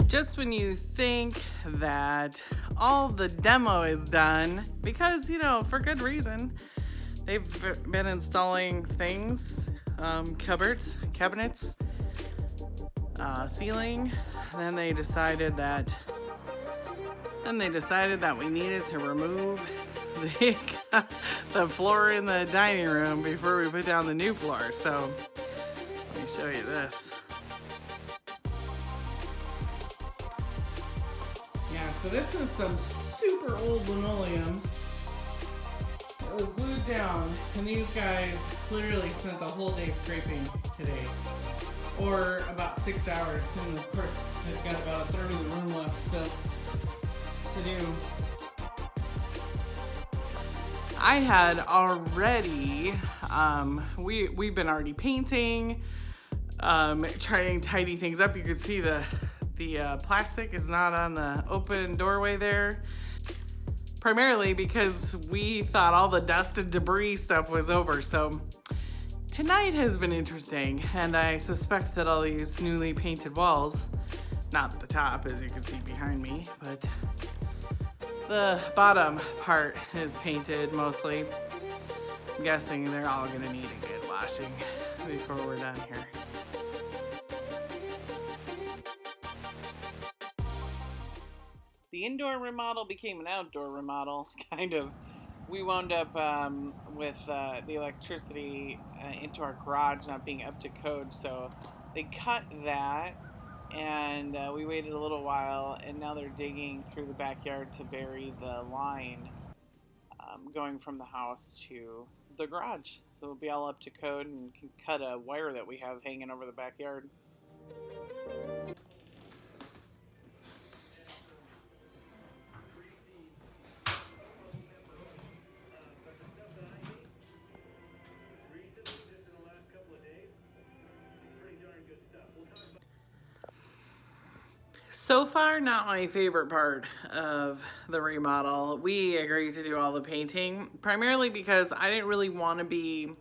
Just when you think that all the demo is done, because, you know, for good reason, they've been installing things, cupboards, cabinets, ceiling. Then they decided that we needed to remove the floor in the dining room before we put down the new floor. So let me show you this. Yeah, so this is some super old linoleum. It was glued down, and these guys literally spent the whole day scraping today, or about 6 hours. And of course, they've got about a third of the room left still to do. I had already, we've been already painting, trying to tidy things up. You can see the plastic is not on the open doorway there. Primarily because we thought all the dust and debris stuff was over. So tonight has been interesting, and I suspect that all these newly painted walls, not the top as you can see behind me, but the bottom part is painted mostly. I'm guessing they're all gonna need a good washing before we're done here. The indoor remodel became an outdoor remodel, kind of. We wound up with the electricity into our garage not being up to code, so they cut that, and we waited a little while, and now they're digging through the backyard to bury the line going from the house to the garage. So it'll be all up to code and can cut a wire that we have hanging over the backyard. So far, not my favorite part of the remodel. We agreed to do all the painting, primarily because I didn't really want to be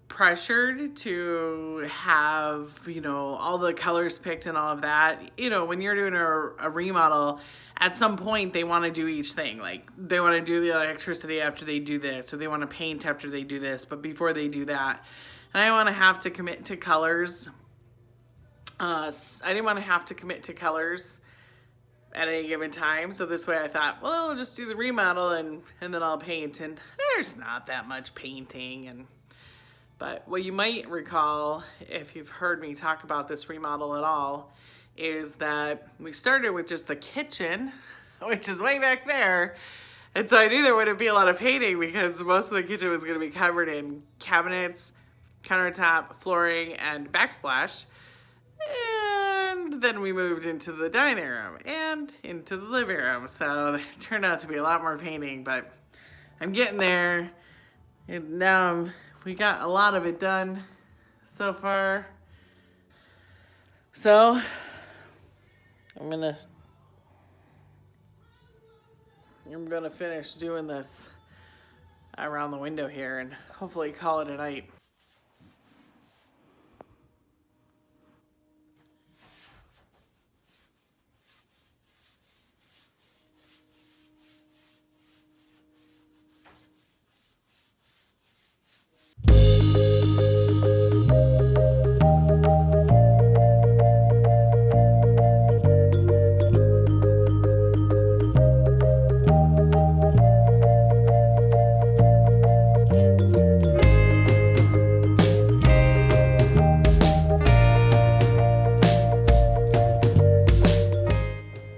pressured to have, you know, all the colors picked and all of that. You know, when you're doing a remodel, at some point they want to do each thing. Like, they want to do the electricity after they do this, or they want to paint after they do this, but before they do that. And I want to have to commit to colors. I didn't want to have to commit to colors at any given time, so this way I thought, well, I'll just do the remodel and then I'll paint, and there's not that much painting. But what you might recall, if you've heard me talk about this remodel at all, is that we started with just the kitchen, which is way back there, and so I knew there wouldn't be a lot of painting because most of the kitchen was going to be covered in cabinets, countertop, flooring, and backsplash. And then we moved into the dining room and into the living room. So it turned out to be a lot more painting, but I'm getting there. And now we got a lot of it done so far. So I'm gonna finish doing this around the window here and hopefully call it a night.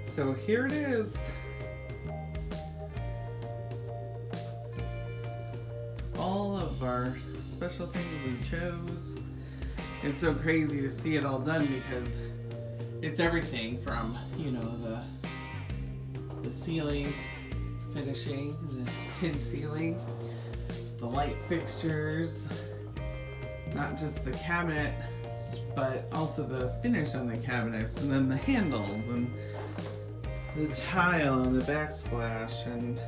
So here it is. All of our special things we chose. It's so crazy to see it all done because it's everything from, you know, the ceiling finishing, the tin ceiling, the light fixtures, not just the cabinet, but also the finish on the cabinets, and then the handles, and the tile, and the backsplash, and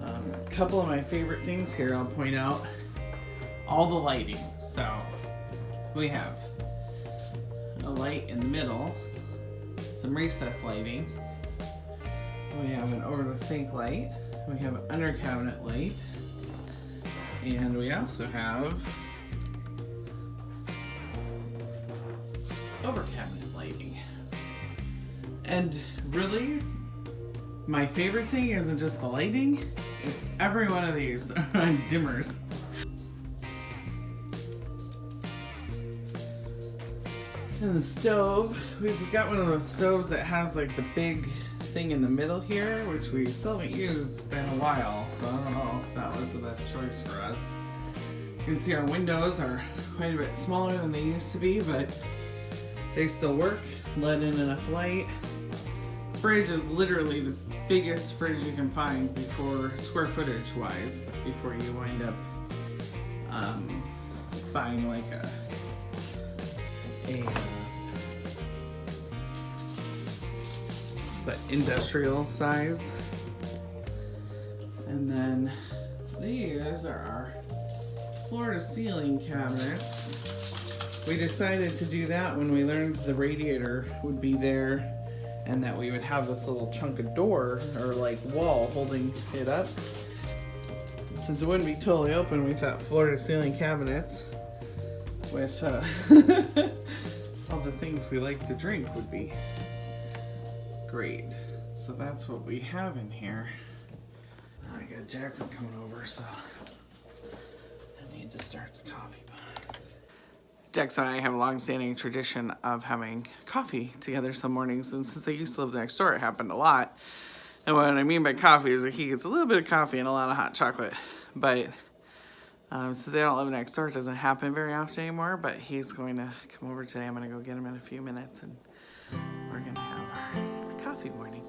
a couple of my favorite things here I'll point out. All the lighting. So we have a light in the middle, some recessed lighting, we have an over the sink light, we have an under cabinet light, and we also have over cabinet lighting. And really, my favorite thing isn't just the lighting, it's every one of these dimmers. And the stove, we've got one of those stoves that has like the big thing in the middle here, which we still haven't used. It's been a while, so I don't know if that was the best choice for us. You can see our windows are quite a bit smaller than they used to be, but they still work, let in enough light. Fridge is literally the biggest fridge you can find before, square footage wise, before you wind up buying like a but industrial size. And then these are our floor to ceiling cabinets. We decided to do that when we learned the radiator would be there and that we would have this little chunk of door or like wall holding it up. Since it wouldn't be totally open, we thought floor to ceiling cabinets with all the things we like to drink would be great. So that's what we have in here. I got Jackson coming over, so I need to start the coffee pot. Jackson and I have a long-standing tradition of having coffee together some mornings, and since I used to live next door, it happened a lot. And what I mean by coffee is that he gets a little bit of coffee and a lot of hot chocolate, but since they don't live next door, it doesn't happen very often anymore, but he's going to come over today. I'm going to go get him in a few minutes, and we're going to have our coffee morning.